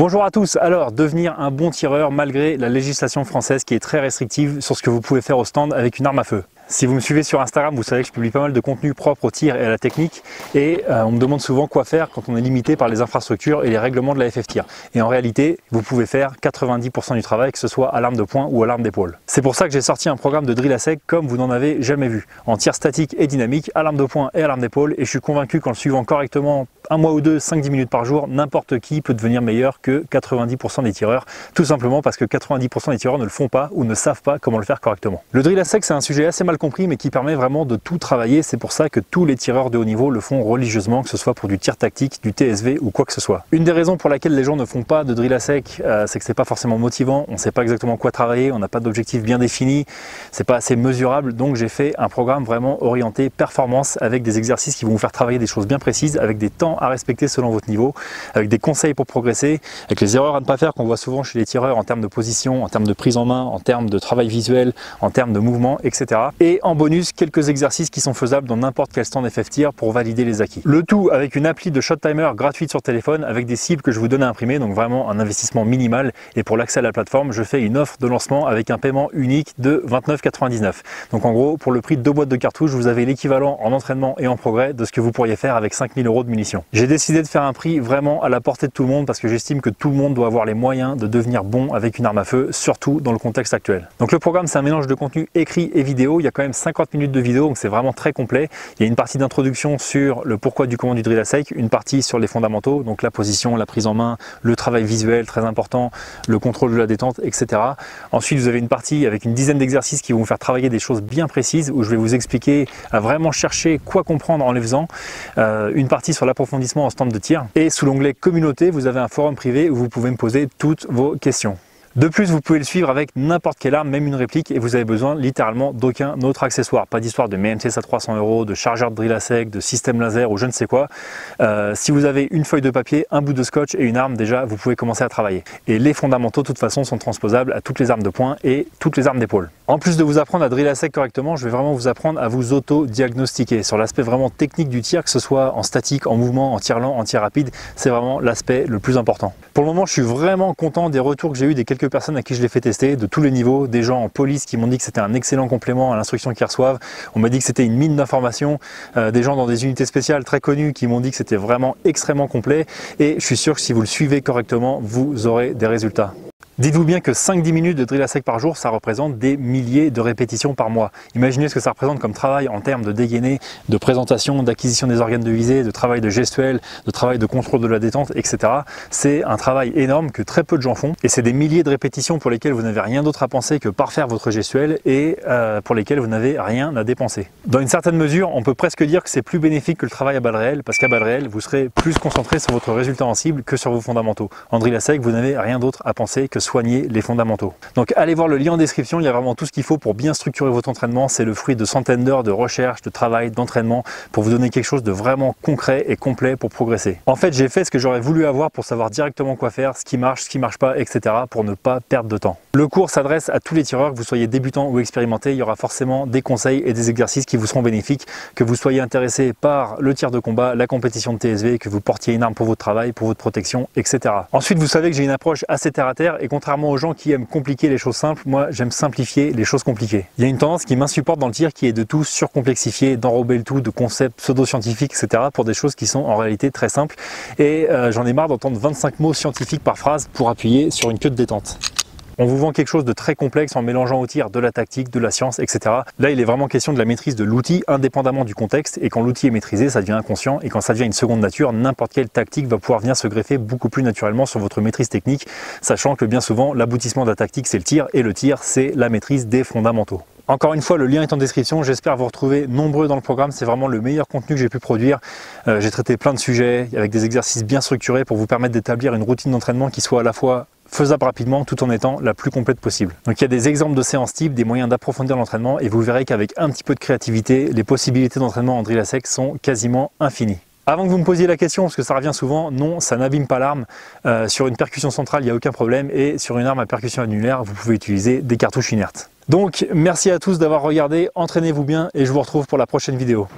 Bonjour à tous. Alors, devenir un bon tireur malgré la législation française qui est très restrictive sur ce que vous pouvez faire au stand avec une arme à feu. Si vous me suivez sur Instagram, vous savez que je publie pas mal de contenu propre au tir et à la technique et on me demande souvent quoi faire quand on est limité par les infrastructures et les règlements de la FF-Tir. Et en réalité, vous pouvez faire 90% du travail, que ce soit à l'arme de poing ou à l'arme d'épaule. C'est pour ça que j'ai sorti un programme de drill à sec comme vous n'en avez jamais vu, en tir statique et dynamique, à l'arme de poing et à l'arme d'épaule, et je suis convaincu qu'en le suivant correctement un mois ou deux, 5-10 minutes par jour, n'importe qui peut devenir meilleur que 90% des tireurs, tout simplement parce que 90% des tireurs ne le font pas ou ne savent pas comment le faire correctement. Le drill à sec, c'est un sujet assez mal compris mais qui permet vraiment de tout travailler. C'est pour ça que tous les tireurs de haut niveau le font religieusement, que ce soit pour du tir tactique, du TSV ou quoi que ce soit. Une des raisons pour laquelle les gens ne font pas de drill à sec, c'est que c'est pas forcément motivant, on ne sait pas exactement quoi travailler, on n'a pas d'objectif bien défini, c'est pas assez mesurable, donc j'ai fait un programme vraiment orienté performance avec des exercices qui vont vous faire travailler des choses bien précises, avec des temps à respecter selon votre niveau, avec des conseils pour progresser, avec les erreurs à ne pas faire qu'on voit souvent chez les tireurs en termes de position, en termes de prise en main, en termes de travail visuel, en termes de mouvement, etc. Et en bonus, quelques exercices qui sont faisables dans n'importe quel stand FF-Tir pour valider les acquis. Le tout avec une appli de shot timer gratuite sur téléphone avec des cibles que je vous donne à imprimer, donc vraiment un investissement minimal. Et pour l'accès à la plateforme, je fais une offre de lancement avec un paiement unique de 29,99 €. Donc en gros, pour le prix de 2 boîtes de cartouches, vous avez l'équivalent en entraînement et en progrès de ce que vous pourriez faire avec 5000 € de munitions. J'ai décidé de faire un prix vraiment à la portée de tout le monde parce que j'estime que tout le monde doit avoir les moyens de devenir bon avec une arme à feu, surtout dans le contexte actuel. Donc le programme, c'est un mélange de contenu écrit et vidéo. Il y a quand même 50 minutes de vidéo, donc c'est vraiment très complet. Il y a une partie d'introduction sur le pourquoi du comment du drill à sec, une partie sur les fondamentaux, donc la position, la prise en main, le travail visuel très important, le contrôle de la détente, etc. Ensuite, vous avez une partie avec une dizaine d'exercices qui vont vous faire travailler des choses bien précises où je vais vous expliquer à vraiment chercher quoi comprendre en les faisant. Une partie sur l'approfondissement en stand de tir. Et sous l'onglet communauté, vous avez un forum privé où vous pouvez me poser toutes vos questions. De plus, vous pouvez le suivre avec n'importe quelle arme, même une réplique, et vous avez besoin littéralement d'aucun autre accessoire. Pas d'histoire de MTS à 300 €, de chargeur de drill à sec, de système laser ou je ne sais quoi. Si vous avez une feuille de papier, un bout de scotch et une arme, déjà, vous pouvez commencer à travailler. Et les fondamentaux, de toute façon, sont transposables à toutes les armes de poing et toutes les armes d'épaule. En plus de vous apprendre à drill à sec correctement, je vais vraiment vous apprendre à vous auto-diagnostiquer sur l'aspect vraiment technique du tir, que ce soit en statique, en mouvement, en tir lent, en tir rapide. C'est vraiment l'aspect le plus important. Pour le moment, je suis vraiment content des retours que j'ai eu des quelques personnes à qui je l'ai fait tester, de tous les niveaux, des gens en police qui m'ont dit que c'était un excellent complément à l'instruction qu'ils reçoivent, on m'a dit que c'était une mine d'informations, des gens dans des unités spéciales très connues qui m'ont dit que c'était vraiment extrêmement complet, et je suis sûr que si vous le suivez correctement, vous aurez des résultats. Dites-vous bien que 5-10 minutes de drill à sec par jour, ça représente des milliers de répétitions par mois. Imaginez ce que ça représente comme travail en termes de dégainer, de présentation, d'acquisition des organes de visée, de travail de gestuel, de travail de contrôle de la détente, etc. C'est un travail énorme que très peu de gens font et c'est des milliers de répétitions pour lesquelles vous n'avez rien d'autre à penser que parfaire votre gestuel et pour lesquelles vous n'avez rien à dépenser. Dans une certaine mesure, on peut presque dire que c'est plus bénéfique que le travail à balles réelles parce qu'à balles réelles, vous serez plus concentré sur votre résultat en cible que sur vos fondamentaux. En drill à sec, vous n'avez rien d'autre à penser que soigner les fondamentaux. Donc allez voir le lien en description, il y a vraiment tout ce qu'il faut pour bien structurer votre entraînement. C'est le fruit de centaines d'heures de recherche, de travail, d'entraînement pour vous donner quelque chose de vraiment concret et complet pour progresser. En fait, j'ai fait ce que j'aurais voulu avoir pour savoir directement quoi faire, ce qui marche pas, etc. pour ne pas perdre de temps. Le cours s'adresse à tous les tireurs, que vous soyez débutants ou expérimentés. Il y aura forcément des conseils et des exercices qui vous seront bénéfiques, que vous soyez intéressé par le tir de combat, la compétition de TSV, que vous portiez une arme pour votre travail, pour votre protection, etc. Ensuite, vous savez que j'ai une approche assez terre à terre et contrairement aux gens qui aiment compliquer les choses simples, moi j'aime simplifier les choses compliquées. Il y a une tendance qui m'insupporte dans le tir qui est de tout surcomplexifier, d'enrober le tout de concepts pseudo-scientifiques, etc. pour des choses qui sont en réalité très simples. Et j'en ai marre d'entendre 25 mots scientifiques par phrase pour appuyer sur une queue de détente. On vous vend quelque chose de très complexe en mélangeant au tir de la tactique, de la science, etc. Là, il est vraiment question de la maîtrise de l'outil indépendamment du contexte. Et quand l'outil est maîtrisé, ça devient inconscient. Et quand ça devient une seconde nature, n'importe quelle tactique va pouvoir venir se greffer beaucoup plus naturellement sur votre maîtrise technique, sachant que bien souvent, l'aboutissement de la tactique, c'est le tir. Et le tir, c'est la maîtrise des fondamentaux. Encore une fois, le lien est en description. J'espère vous retrouver nombreux dans le programme. C'est vraiment le meilleur contenu que j'ai pu produire. J'ai traité plein de sujets avec des exercices bien structurés pour vous permettre d'établir une routine d'entraînement qui soit à la fois faisable rapidement tout en étant la plus complète possible. Donc il y a des exemples de séances type, des moyens d'approfondir l'entraînement et vous verrez qu'avec un petit peu de créativité, les possibilités d'entraînement en drill à sec sont quasiment infinies. Avant que vous me posiez la question, parce que ça revient souvent, non, ça n'abîme pas l'arme. Sur une percussion centrale, il n'y a aucun problème et sur une arme à percussion annulaire, vous pouvez utiliser des cartouches inertes. Donc merci à tous d'avoir regardé, entraînez-vous bien et je vous retrouve pour la prochaine vidéo.